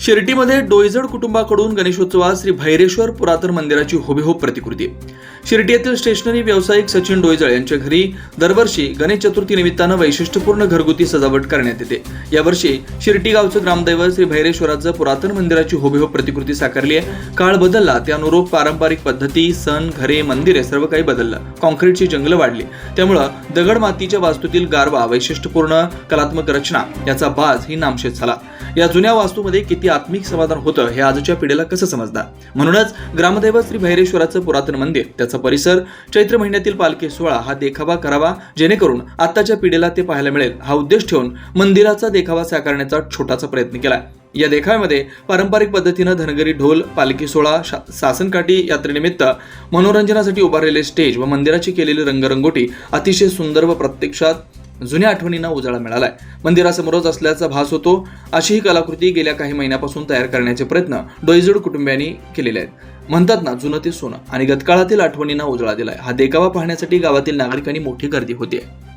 शिर्टीमध्ये डोईजड कुटुंबाकडून गणेशोत्सवात श्री भैरेश्वर पुरातन मंदिराची हुबेहूब प्रतिकृती. शिर्टी येथील स्टेशनरी व्यावसायिक सचिन डोईजळ यांच्या घरी दरवर्षी गणेश चतुर्थी निमित्तानं वैशिष्ट्यपूर्ण घरगुती सजावट करण्यात येते. यावर्षी शिर्टी गावचं ग्रामदैवत श्री भैरेश्वराचं पुरातन मंदिराची हुबेहूब प्रतिकृती साकारली आहे. काळ बदलला त्यानुरूप पारंपरिक पद्धती, सण, घरे, मंदिरे सर्व काही बदललं. कॉन्क्रीटची जंगलं वाढली, त्यामुळं दगड मातीच्या वास्तूतील गारवा, वैशिष्ट्यपूर्ण कलात्मक रचना याचा बाज ही नामशेष झाला. या जुन्या वास्तूमध्ये किती आत्मिक समाधान होतं हे आजच्या पिढीला कसं समजणार. म्हणूनच ग्रामदैवत श्री भैरेश्वराचं पुरातन मंदिर, त्याचा परिसर, चैत्र महिन्यातील पालखी सोहळा हा देखावा करावा, जेणेकरून आताच्या पिढीला ते पाहायला मिळेल हा उद्देश ठेवून मंदिराचा देखावा साकारण्याचा छोटासा प्रयत्न केला. या देखाव्यामध्ये पारंपरिक पद्धतीनं धनगरी ढोल, पालखी सोहळा, सासनकाठी यात्रेनिमित्त मनोरंजनासाठी उभारलेले स्टेज व मंदिराची केलेली रंगरंगोटी अतिशय सुंदर व प्रत्यक्षात जुन्या आठवणींना उजाळा मिळालाय. मंदिरासमोरच असल्याचा भास होतो अशी ही कलाकृती गेल्या काही महिन्यापासून तयार करण्याचे प्रयत्न डोईजड कुटुंबियांनी केलेले आहेत. म्हणतात ना, जुनं ते सोनं, आणि गतकाळातील आठवणींना उजाळा दिलाय. हा देखावा पाहण्यासाठी गावातील नागरिकांनी मोठी गर्दी होती आहे.